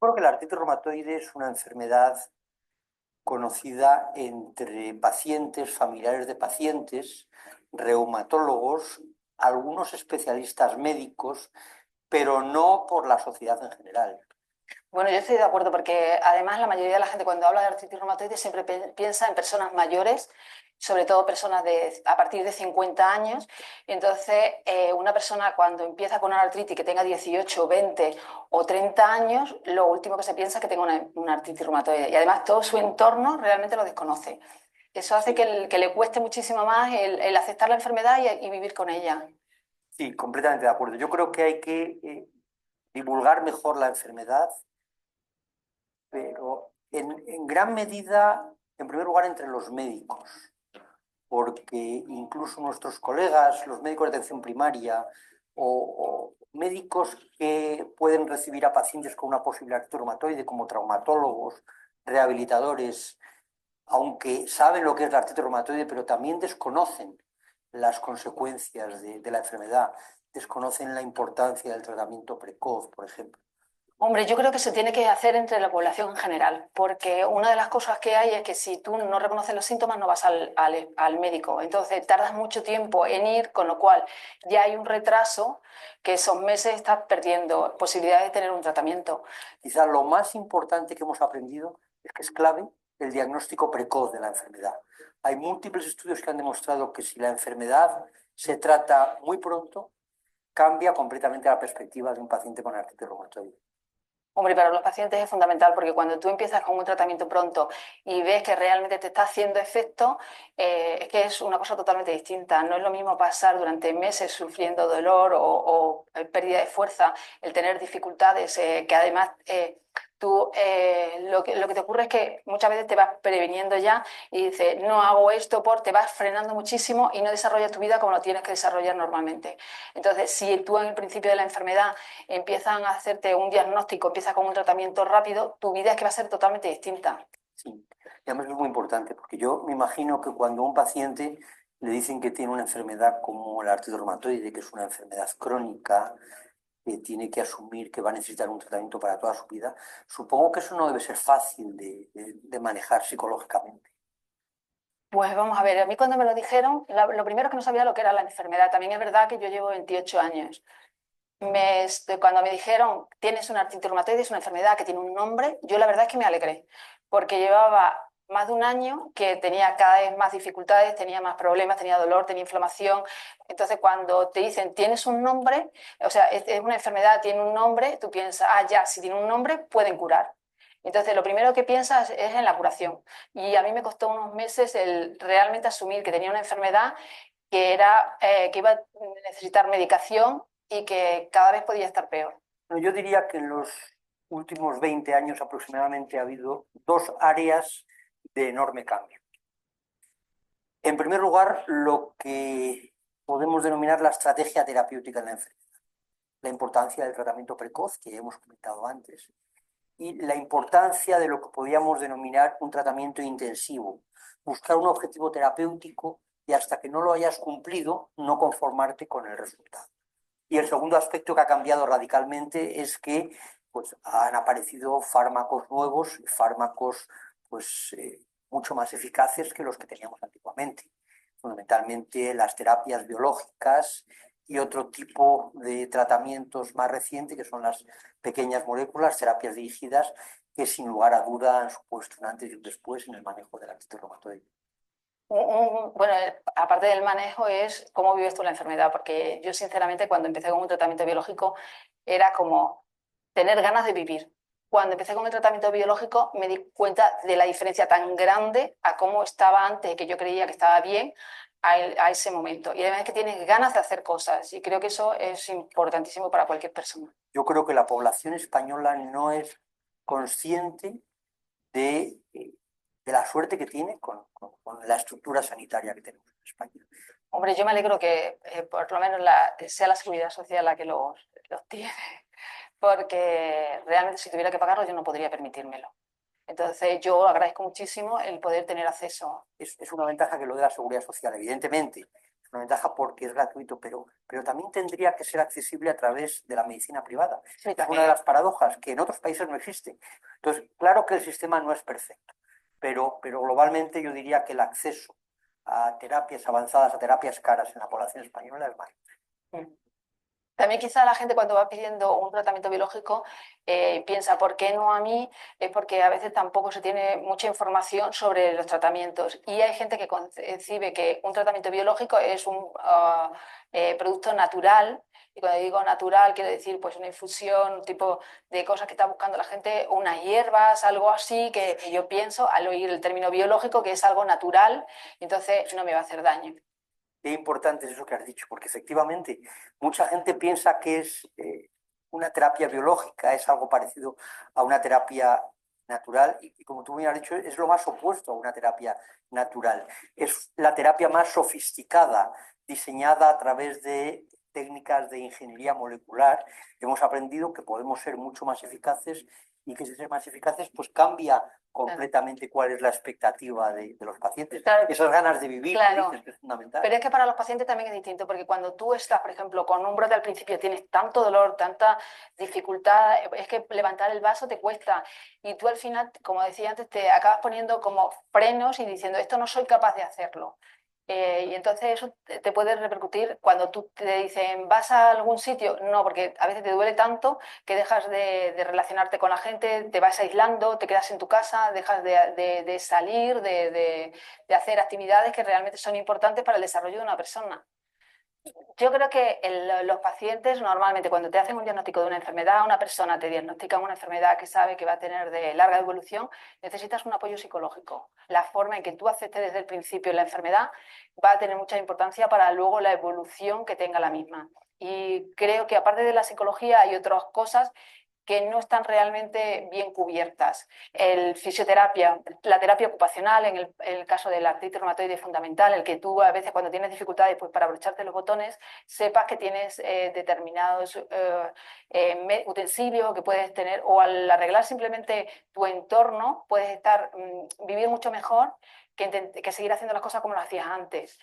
creo que la artritis reumatoide es una enfermedad conocida entre pacientes, familiares de pacientes, reumatólogos, algunos especialistas médicos, pero no por la sociedad en general. Bueno, yo estoy de acuerdo porque además la mayoría de la gente cuando habla de artritis reumatoide siempre piensa en personas mayores, sobre todo personas a partir de 50 años. Entonces, una persona cuando empieza con una artritis que tenga 18, 20 o 30 años, lo último que se piensa es que tenga una artritis reumatoide. Y además todo su entorno realmente lo desconoce. Eso hace que le cueste muchísimo más el aceptar la enfermedad y vivir con ella. Sí, completamente de acuerdo. Yo creo que hay que divulgar mejor la enfermedad, pero en gran medida, en primer lugar, entre los médicos, porque incluso nuestros colegas, los médicos de atención primaria o médicos que pueden recibir a pacientes con una posible artritis reumatoide, como traumatólogos, rehabilitadores, aunque saben lo que es la artritis reumatoide, pero también desconocen las consecuencias de la enfermedad, desconocen la importancia del tratamiento precoz, por ejemplo. Hombre, yo creo que se tiene que hacer entre la población en general, porque una de las cosas que hay es que si tú no reconoces los síntomas no vas al médico. Entonces tardas mucho tiempo en ir, con lo cual ya hay un retraso que esos meses estás perdiendo posibilidades de tener un tratamiento. Quizás lo más importante que hemos aprendido es que es clave el diagnóstico precoz de la enfermedad. Hay múltiples estudios que han demostrado que si la enfermedad se trata muy pronto, cambia completamente la perspectiva de un paciente con artritis reumatoide. Hombre, para los pacientes es fundamental porque cuando tú empiezas con un tratamiento pronto y ves que realmente te está haciendo efecto, es que es una cosa totalmente distinta. No es lo mismo pasar durante meses sufriendo dolor o pérdida de fuerza, el tener dificultades, que además tú lo que te ocurre es que muchas veces te vas previniendo ya y dices, no hago esto te vas frenando muchísimo y no desarrollas tu vida como lo tienes que desarrollar normalmente. Entonces, si tú en el principio de la enfermedad empiezan a hacerte un diagnóstico, empiezas con un tratamiento rápido, tu vida es que va a ser totalmente distinta. Sí, y además es muy importante, porque yo me imagino que cuando a un paciente le dicen que tiene una enfermedad como la artritis reumatoide, que es una enfermedad crónica, que tiene que asumir que va a necesitar un tratamiento para toda su vida, supongo que eso no debe ser fácil de manejar psicológicamente. Pues vamos a ver, a mí cuando me lo dijeron, lo primero es que no sabía lo que era la enfermedad. También es verdad que yo llevo 28 años. Cuando me dijeron, tienes una artritis reumatoide, es una enfermedad que tiene un nombre, yo la verdad es que me alegré, porque llevaba más de un año que tenía cada vez más dificultades, tenía más problemas, tenía dolor, tenía inflamación. Entonces, cuando te dicen, tienes un nombre, o sea, es una enfermedad, tiene un nombre, tú piensas, ah, ya, si tiene un nombre, pueden curar. Entonces, lo primero que piensas es en la curación. Y a mí me costó unos meses el realmente asumir que tenía una enfermedad que iba a necesitar medicación y que cada vez podía estar peor. Bueno, yo diría que en los últimos 20 años aproximadamente ha habido dos áreas de enorme cambio. En primer lugar, lo que podemos denominar la estrategia terapéutica en la enfermedad, la importancia del tratamiento precoz que hemos comentado antes y la importancia de lo que podríamos denominar un tratamiento intensivo, buscar un objetivo terapéutico y hasta que no lo hayas cumplido, no conformarte con el resultado. Y el segundo aspecto que ha cambiado radicalmente es que pues, han aparecido fármacos nuevos, fármacos pues, mucho más eficaces que los que teníamos antiguamente. Fundamentalmente las terapias biológicas y otro tipo de tratamientos más recientes, que son las pequeñas moléculas, terapias dirigidas, que sin lugar a duda han supuesto un antes y un después en el manejo de la artritis reumatoide. Bueno, aparte del manejo es cómo vives tú la enfermedad, porque yo sinceramente cuando empecé con un tratamiento biológico era como tener ganas de vivir. Cuando empecé con el tratamiento biológico me di cuenta de la diferencia tan grande a cómo estaba antes, que yo creía que estaba bien, a ese momento. Y además que tienes ganas de hacer cosas y creo que eso es importantísimo para cualquier persona. Yo creo que la población española no es consciente de la suerte que tiene con la estructura sanitaria que tenemos en España. Hombre, yo me alegro que por lo menos sea la seguridad social la que los tiene, porque realmente si tuviera que pagarlo yo no podría permitírmelo. Entonces yo agradezco muchísimo el poder tener acceso. Es una ventaja que lo de la seguridad social, evidentemente. Es una ventaja porque es gratuito, pero también tendría que ser accesible a través de la medicina privada. Sí, Es una de las paradojas que en otros países no existe. Entonces, claro que el sistema no es perfecto, pero globalmente yo diría que el acceso a terapias avanzadas, a terapias caras en la población española es malo. También quizá la gente cuando va pidiendo un tratamiento biológico piensa, ¿por qué no a mí? Es porque a veces tampoco se tiene mucha información sobre los tratamientos. Y hay gente que concibe que un tratamiento biológico es un producto natural. Y cuando digo natural, quiero decir pues una infusión, un tipo de cosas que está buscando la gente, unas hierbas, algo así, que yo pienso al oír el término biológico que es algo natural, entonces no me va a hacer daño. Qué importante es eso que has dicho, porque efectivamente mucha gente piensa que es una terapia biológica, es algo parecido a una terapia natural y como tú me has dicho, es lo más opuesto a una terapia natural. Es la terapia más sofisticada, diseñada a través de técnicas de ingeniería molecular. Hemos aprendido que podemos ser mucho más eficaces y que si ser más eficaces, pues cambia completamente cuál es la expectativa de los pacientes. Claro, esas ganas de vivir, claro. dices que es fundamental. Pero es que para los pacientes también es distinto, porque cuando tú estás, por ejemplo, con un brote al principio, tienes tanto dolor, tanta dificultad, es que levantar el vaso te cuesta. Y tú al final, como decía antes, te acabas poniendo como frenos y diciendo, esto no soy capaz de hacerlo. Y entonces eso te puede repercutir cuando tú te dicen, ¿vas a algún sitio? No, porque a veces te duele tanto que dejas de relacionarte con la gente, te vas aislando, te quedas en tu casa, dejas de salir, de hacer actividades que realmente son importantes para el desarrollo de una persona. Yo creo que los pacientes normalmente cuando te hacen un diagnóstico de una enfermedad, una persona te diagnostica una enfermedad que sabe que va a tener de larga evolución, necesitas un apoyo psicológico. La forma en que tú aceptes desde el principio la enfermedad va a tener mucha importancia para luego la evolución que tenga la misma. Y creo que aparte de la psicología hay otras cosas que no están realmente bien cubiertas. El fisioterapia, la terapia ocupacional, en el caso de la artritis reumatoide fundamental, el que tú a veces cuando tienes dificultades pues, para abrocharte los botones, sepas que tienes determinados utensilios que puedes tener, o al arreglar simplemente tu entorno, puedes vivir mucho mejor que seguir haciendo las cosas como lo hacías antes.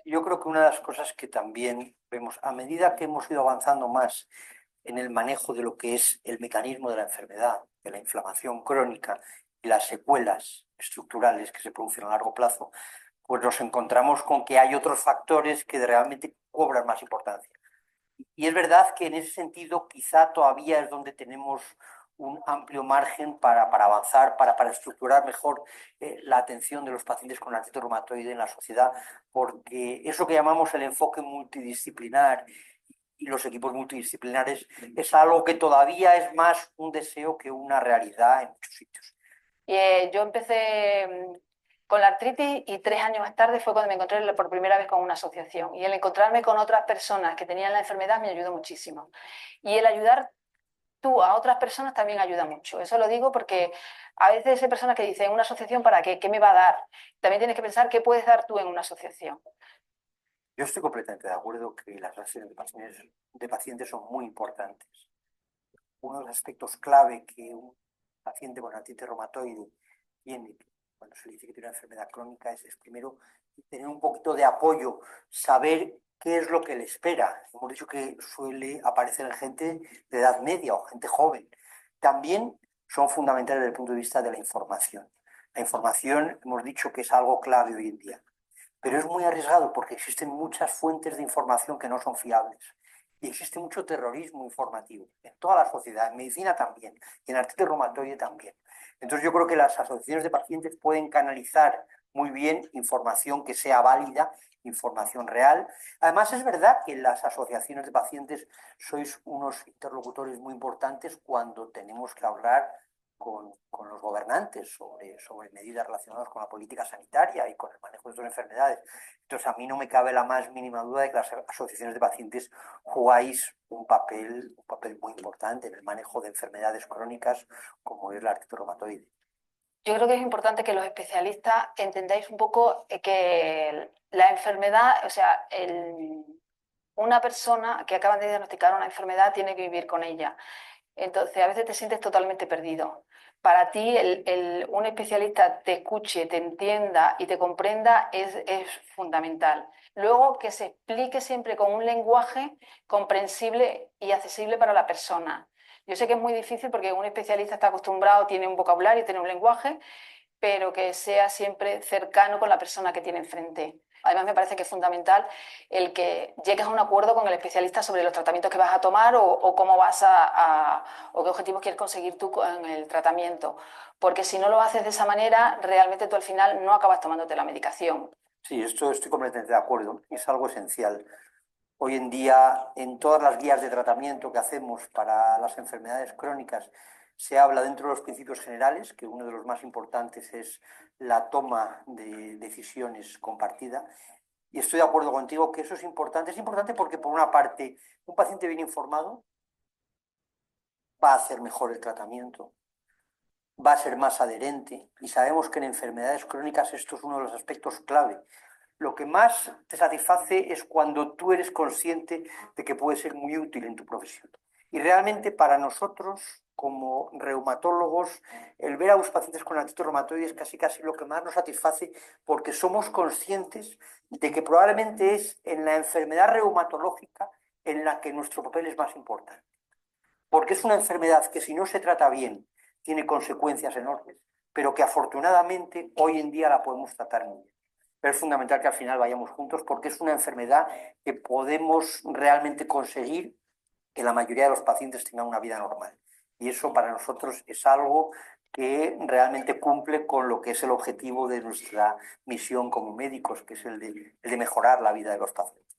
Yo creo que una de las cosas que también vemos, a medida que hemos ido avanzando más en el manejo de lo que es el mecanismo de la enfermedad, de la inflamación crónica y las secuelas estructurales que se producen a largo plazo, pues nos encontramos con que hay otros factores que realmente cobran más importancia. Y es verdad que en ese sentido quizá todavía es donde tenemos un amplio margen para avanzar, para estructurar mejor la atención de los pacientes con artritis reumatoide en la sociedad, porque eso que llamamos el enfoque multidisciplinar y los equipos multidisciplinares es algo que todavía es más un deseo que una realidad en muchos sitios. Yo empecé con la artritis y 3 años más tarde fue cuando me encontré por primera vez con una asociación. Y el encontrarme con otras personas que tenían la enfermedad me ayudó muchísimo. Y el ayudar tú a otras personas también ayuda mucho. Eso lo digo porque a veces hay personas que dicen, ¿una asociación para qué? ¿Qué me va a dar? También tienes que pensar qué puedes dar tú en una asociación. Yo estoy completamente de acuerdo que las relaciones de pacientes son muy importantes. Uno de los aspectos clave que un paciente con artritis reumatoide tiene cuando se le dice que tiene una enfermedad crónica es primero tener un poquito de apoyo, saber qué es lo que le espera. Hemos dicho que suele aparecer en gente de edad media o gente joven. También son fundamentales desde el punto de vista de la información. La información hemos dicho que es algo clave hoy en día, pero es muy arriesgado porque existen muchas fuentes de información que no son fiables. Y existe mucho terrorismo informativo en toda la sociedad, en medicina también, y en artritis reumatoide también. Entonces yo creo que las asociaciones de pacientes pueden canalizar muy bien información que sea válida, información real. Además es verdad que las asociaciones de pacientes sois unos interlocutores muy importantes cuando tenemos que hablar con los gobernantes sobre medidas relacionadas con la política sanitaria y con el manejo de estas enfermedades. Entonces, a mí no me cabe la más mínima duda de que las asociaciones de pacientes jugáis un papel muy importante en el manejo de enfermedades crónicas como es la artritis reumatoide. Yo creo que es importante que los especialistas entendáis un poco que la enfermedad, o sea, una persona que acaba de diagnosticar una enfermedad tiene que vivir con ella. Entonces, a veces te sientes totalmente perdido. Para ti, un especialista te escuche, te entienda y te comprenda es fundamental. Luego, que se explique siempre con un lenguaje comprensible y accesible para la persona. Yo sé que es muy difícil porque un especialista está acostumbrado, tiene un vocabulario, tiene un lenguaje, pero que sea siempre cercano con la persona que tiene enfrente. Además, me parece que es fundamental el que llegues a un acuerdo con el especialista sobre los tratamientos que vas a tomar o cómo vas o qué objetivos quieres conseguir tú con el tratamiento. Porque si no lo haces de esa manera, realmente tú al final no acabas tomándote la medicación. Sí, esto estoy completamente de acuerdo. Es algo esencial. Hoy en día, en todas las guías de tratamiento que hacemos para las enfermedades crónicas, se habla dentro de los principios generales, que uno de los más importantes es la toma de decisiones compartida. Y estoy de acuerdo contigo que eso es importante. Es importante porque, por una parte, un paciente bien informado va a hacer mejor el tratamiento, va a ser más adherente y sabemos que en enfermedades crónicas esto es uno de los aspectos clave. Lo que más te satisface es cuando tú eres consciente de que puede ser muy útil en tu profesión. Y realmente para nosotros, como reumatólogos, el ver a los pacientes con artritis reumatoide es casi casi lo que más nos satisface porque somos conscientes de que probablemente es en la enfermedad reumatológica en la que nuestro papel es más importante. Porque es una enfermedad que si no se trata bien tiene consecuencias enormes, pero que afortunadamente hoy en día la podemos tratar muy bien. Pero es fundamental que al final vayamos juntos porque es una enfermedad que podemos realmente conseguir que la mayoría de los pacientes tengan una vida normal. Y eso para nosotros es algo que realmente cumple con lo que es el objetivo de nuestra misión como médicos, que es el de mejorar la vida de los pacientes.